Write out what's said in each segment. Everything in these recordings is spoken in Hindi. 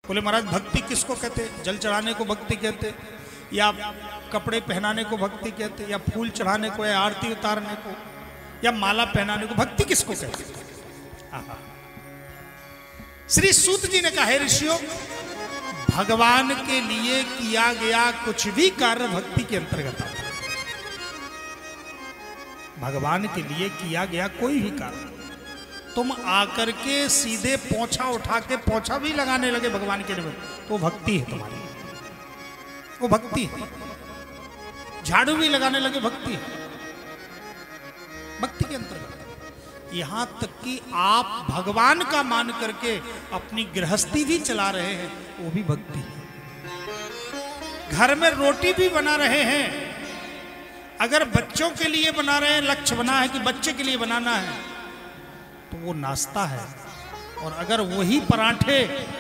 बोले महाराज भक्ति किसको कहते? जल चढ़ाने को भक्ति कहते, या कपड़े पहनाने को भक्ति कहते, या फूल चढ़ाने को, या आरती उतारने को, या माला पहनाने को? भक्ति किसको कहते? श्री सूत जी ने कहा, हे ऋषियों, भगवान के लिए किया गया कुछ भी कार्य भक्ति के अंतर्गत आता है। भगवान के लिए किया गया कोई भी कार्य, तुम आकर के सीधे पोंछा उठा के पोंछा भी लगाने लगे भगवान के निमित्त, तो भक्ति है तुम्हारी, वो भक्ति है। झाड़ू भी लगाने लगे, भक्ति है, भक्ति के अंतर्गत। यहां तक कि आप भगवान का मान करके अपनी गृहस्थी भी चला रहे हैं, वो भी भक्ति है। घर में रोटी भी बना रहे हैं, अगर बच्चों के लिए बना रहे हैं, लक्ष्य बना है कि बच्चे के लिए बनाना है, तो वो नाश्ता है। और अगर वही पराठे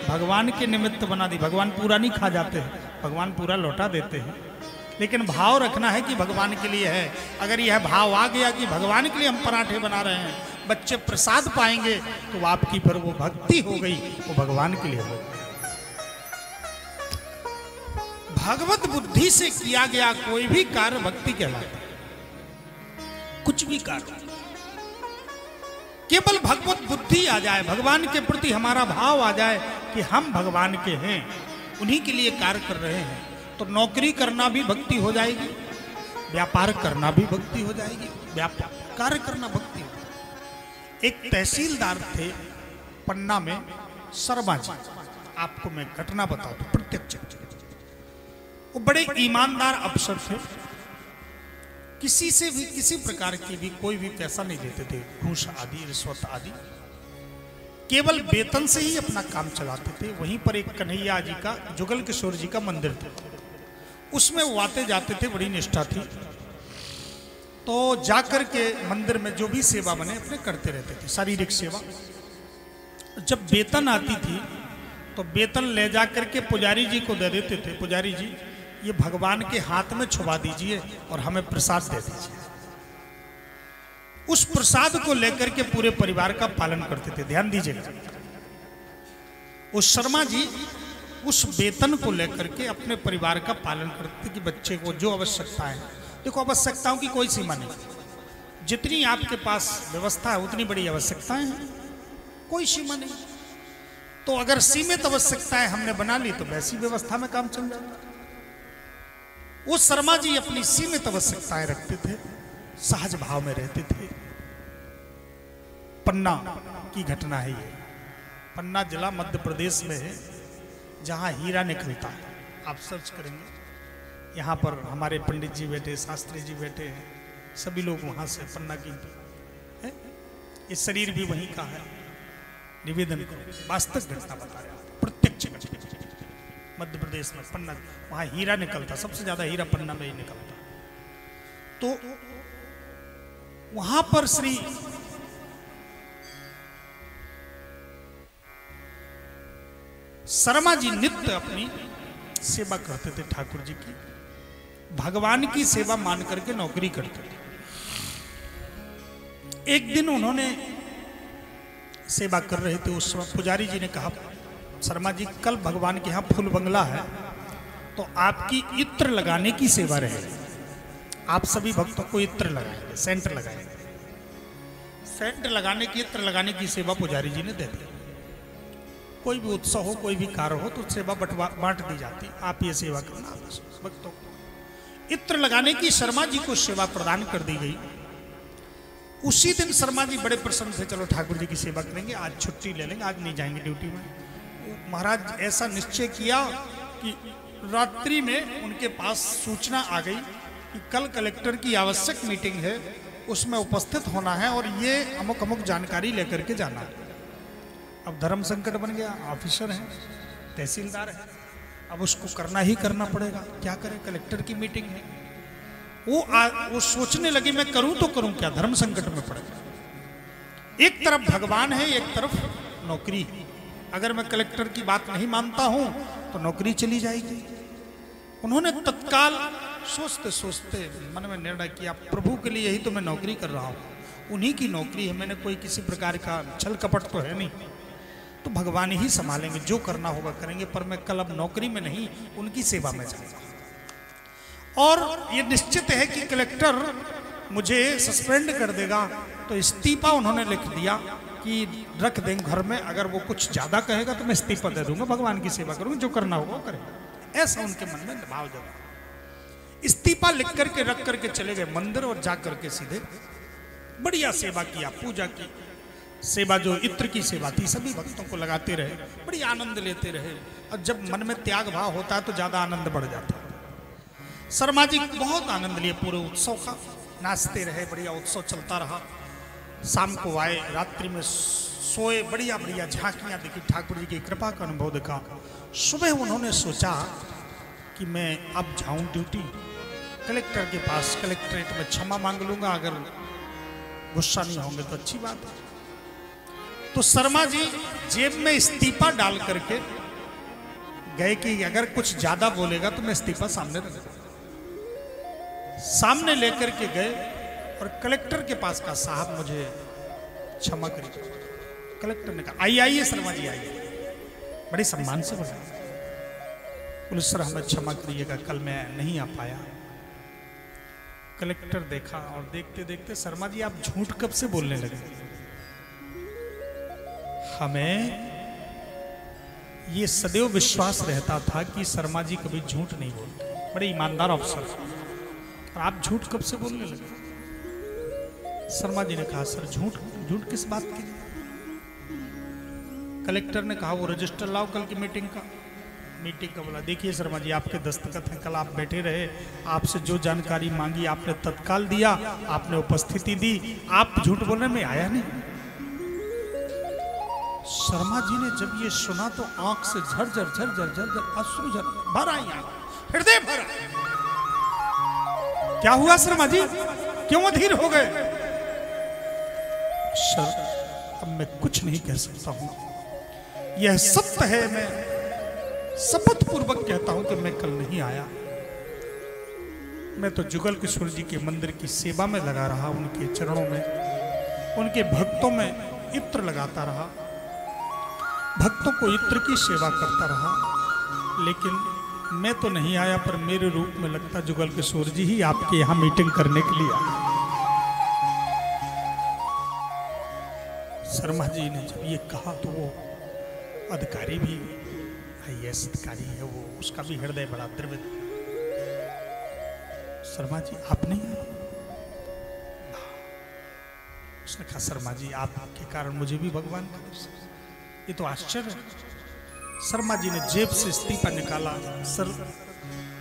भगवान के निमित्त बना दी, भगवान पूरा नहीं खा जाते हैं, भगवान पूरा लौटा देते हैं, लेकिन भाव रखना है कि भगवान के लिए है। अगर यह भाव आ गया कि भगवान के लिए हम पराठे बना रहे हैं, बच्चे प्रसाद पाएंगे, तो आपकी पर वो भक्ति हो गई, वो भगवान के लिए हो गई। भगवत बुद्धि से किया गया कोई भी कार्य भक्ति कहलाता है। कुछ भी कार्य केवल भगवत बुद्धि आ जाए, भगवान के प्रति हमारा भाव आ जाए कि हम भगवान के हैं, उन्हीं के लिए कार्य कर रहे हैं, तो नौकरी करना भी भक्ति हो जाएगी, व्यापार करना भी भक्ति हो जाएगी, व्यापार कार्य करना भक्ति हो जाएगी। एक तहसीलदार थे पन्ना में, शर्मा जी, आपको मैं घटना बताऊं तो प्रत्यक्ष। वो बड़े ईमानदार अफसर थे, किसी से भी किसी प्रकार की भी कोई भी पैसा नहीं देते थे, घूस आदि रिश्वत आदि, केवल वेतन से ही अपना काम चलाते थे। वहीं पर एक कन्हैया जी का, जुगल किशोर जी का मंदिर था, उसमें वो आते जाते थे, बड़ी निष्ठा थी। तो जाकर के मंदिर में जो भी सेवा बने अपने करते रहते थे, शारीरिक सेवा। जब वेतन आती थी तो वेतन ले जाकर के पुजारी जी को दे देते थे, पुजारी जी ये भगवान के हाथ में छुपा दीजिए और हमें प्रसाद दे दीजिए। उस प्रसाद को लेकर के पूरे परिवार का पालन करते थे। ध्यान दीजिएगा, उस शर्मा जी उस वेतन को लेकर के अपने परिवार का पालन करते कि बच्चे को जो आवश्यकता है, देखो आवश्यकताओं की कोई सीमा नहीं, जितनी आपके पास व्यवस्था है उतनी बड़ी आवश्यकताएं हैं, कोई सीमा नहीं। तो अगर सीमित आवश्यकताएं हमने बना ली तो वैसी व्यवस्था में काम चल जाता। वो शर्मा जी अपनी सीमित आवश्यकताएं रखते थे, सहज भाव में रहते थे। पन्ना की घटना है ये, पन्ना जिला मध्य प्रदेश में है, जहां हीरा निकलता है। आप सर्च करेंगे, यहाँ पर हमारे पंडित जी बैठे, शास्त्री जी बैठे हैं, सभी लोग वहां से पन्ना की है। ये शरीर भी वहीं का है। निवेदन करो, वास्तविक घटना बता रहे हैं, प्रत्यक्ष घटना। मध्य प्रदेश में पन्ना, वहां हीरा निकलता, सबसे ज्यादा हीरा पन्ना में ही निकलता। तो वहां पर श्री शर्मा जी नित्य अपनी सेवा करते थे ठाकुर जी की, भगवान की सेवा मान करके नौकरी करते थे। एक दिन उन्होंने सेवा कर रहे थे, उस समय पुजारी जी ने कहा, शर्मा जी कल भगवान के यहाँ फूल बंगला है, तो आपकी इत्र लगाने की सेवा रहेगी। आप सभी भक्तों को इत्र लगाएंगे, सेंट लगाएंगे। सेंट लगाने की, इत्र लगाने की सेवा पुजारी जी ने दे दी। कोई भी उत्सव हो, कोई भी कार्य हो, तो सेवा बांट दी जाती, आप ये सेवा करना भक्तों को। इत्र लगाने की शर्मा जी को सेवा प्रदान कर दी गई। उसी दिन शर्मा जी बड़े प्रसन्न थे, चलो ठाकुर जी की सेवा करेंगे, आज छुट्टी ले लेंगे, आज नहीं जाएंगे ड्यूटी में। महाराज ऐसा निश्चय किया कि रात्रि में उनके पास सूचना आ गई कि कल कलेक्टर की आवश्यक मीटिंग है, उसमें उपस्थित होना है और ये अमुक अमुक जानकारी लेकर के जाना है। अब धर्म संकट बन गया, ऑफिसर है, तहसीलदार है, अब उसको करना ही करना पड़ेगा, क्या करें, कलेक्टर की मीटिंग है। वो सोचने लगे मैं करूं तो करूं क्या, धर्म संकट में पड़ गया। एक तरफ भगवान है, एक तरफ नौकरी है। अगर मैं कलेक्टर की बात नहीं मानता हूं तो नौकरी चली जाएगी। उन्होंने तत्काल सोचते सोचते मन में निर्णय किया, प्रभु के लिए ही तो मैं नौकरी कर रहा हूं, उन्हीं की नौकरी है, मैंने कोई किसी प्रकार का छल कपट तो है नहीं। तो भगवान ही संभालेंगे, जो करना होगा करेंगे, पर मैं कल अब नौकरी में नहीं उनकी सेवा में जाऊंगा। और ये निश्चित है कि कलेक्टर मुझे सस्पेंड कर देगा, तो इस्तीफा उन्होंने लिख दिया कि रख देंगे घर में, अगर वो कुछ ज्यादा कहेगा तो मैं इस्तीफा दे दूंगा, भगवान की सेवा करूंगा, जो करना होगा वो करेंगे। ऐसा उनके मन में भाव जमा। इस्तीफा लिख करके रख करके चले गए मंदिर, और जा करके सीधे बढ़िया सेवा किया, पूजा की सेवा, जो इत्र की सेवा थी, सभी भक्तों को लगाते रहे, बड़ी आनंद लेते रहे। और जब मन में त्याग भाव होता है तो ज्यादा आनंद बढ़ जाता है। शर्मा जी बहुत आनंद लिए पूरे उत्सव का, नाचते रहे, बढ़िया उत्सव चलता रहा। शाम को आए, रात्रि में सोए, बढ़िया बढ़िया झांकियां देखी, ठाकुर जी की कृपा का अनुभव देखा। सुबह उन्होंने सोचा कि मैं अब जाऊं ड्यूटी, कलेक्टर के पास, कलेक्ट्रेट में क्षमा मांग लूंगा, अगर गुस्सा नहीं होंगे तो अच्छी बात है। तो शर्मा जी जेब में इस्तीफा डाल करके गए कि अगर कुछ ज्यादा बोलेगा तो मैं इस्तीफा सामने रख दूंगा। सामने लेकर के गए और कलेक्टर के पास कहा, साहब मुझे क्षमा करिए। कलेक्टर ने कहा, आइए शर्मा जी आइए, बड़े सम्मान से बोला, पुलिस सर हमें क्षमा करिएगा, कल मैं नहीं आ पाया। कलेक्टर देखा और देखते देखते, शर्मा जी आप झूठ कब से बोलने लगे? हमें ये सदैव विश्वास रहता था कि शर्मा जी कभी झूठ नहीं बोलते, बड़े ईमानदार अफसर, और आप झूठ कब से बोलने लगे? शर्मा जी ने कहा, सर झूठ झूठ किस बात की? कलेक्टर ने कहा, वो रजिस्टर लाओ कल की मीटिंग का बोला। देखिए शर्मा जी आपके दस्तखत हैं, कल आप बैठे रहे, आपसे जो जानकारी मांगी आपने तत्काल दिया, आपने उपस्थिति दी, आप झूठ बोलने में आया नहीं। शर्मा जी ने जब ये सुना तो आंख से झरझर झरझर झरझर अश्रु भर आई, हृदय भरा। क्या हुआ शर्मा जी, क्यों अधीर हो गए? सर अब मैं कुछ नहीं कह सकता हूं, यह सत्य है, मैं शपथ पूर्वक कहता हूं कि मैं कल नहीं आया। मैं तो जुगल किशोर जी के मंदिर की सेवा में लगा रहा, उनके चरणों में, उनके भक्तों में इत्र लगाता रहा, भक्तों को इत्र की सेवा करता रहा, लेकिन मैं तो नहीं आया, पर मेरे रूप में लगता जुगल किशोर जी ही आपके यहां मीटिंग करने के लिए आए। शर्मा जी ने जब ये कहा तो वो अधिकारी भी, IAS अधिकारी है वो, उसका भी हृदय बड़ा द्रवित। शर्मा जी आप नहीं आए? उसने कहा, शर्मा जी आपके कारण मुझे भी भगवान का दर्शन, ये तो आश्चर्य है। शर्मा जी ने जेब से इस्तीफा निकाला। सर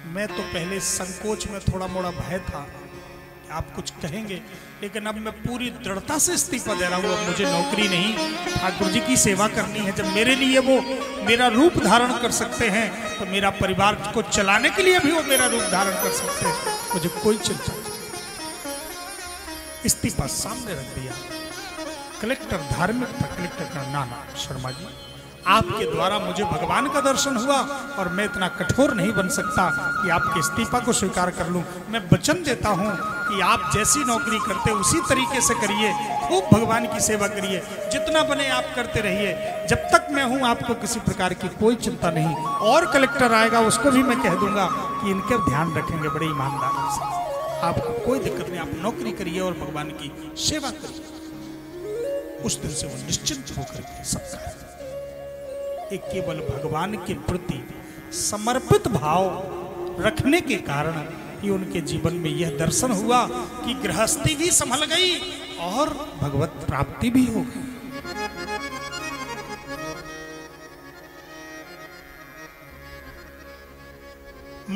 मैं तो पहले संकोच में थोड़ा मोड़ा भय था कि आप कुछ कहेंगे, लेकिन अब मैं पूरी दृढ़ता से इस्तीफा दे रहा हूँ। अब मुझे नौकरी नहीं, ठाकुर जी की सेवा करनी है। जब मेरे लिए वो मेरा रूप धारण कर सकते हैं, तो मेरा परिवार को चलाने के लिए भी वो मेरा रूप धारण कर सकते हैं, मुझे कोई चिंता नहीं। इस्तीफा सामने रख दिया। कलेक्टर धार्मिक था, कलेक्टर का नाना, शर्मा जी आपके द्वारा मुझे भगवान का दर्शन हुआ, और मैं इतना कठोर नहीं बन सकता कि आपके इस्तीफा को स्वीकार कर लूं। मैं वचन देता हूं कि आप जैसी नौकरी करते उसी तरीके से करिए, खूब भगवान की सेवा करिए, जितना बने आप करते रहिए। जब तक मैं हूं आपको किसी प्रकार की कोई चिंता नहीं। और कलेक्टर आएगा उसको भी मैं कह दूंगा कि इनके ध्यान रखेंगे, बड़े ईमानदार से, आपको कोई दिक्कत नहीं, आप नौकरी करिए और भगवान की सेवा करिए। उस दिन से वो निश्चिंत होकर के सबका एक केवल भगवान के प्रति समर्पित भाव रखने के कारण ही उनके जीवन में यह दर्शन हुआ कि गृहस्थी भी संभल गई और भगवत प्राप्ति भी हो गई।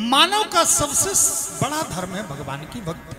मानव का सबसे बड़ा धर्म है भगवान की भक्ति।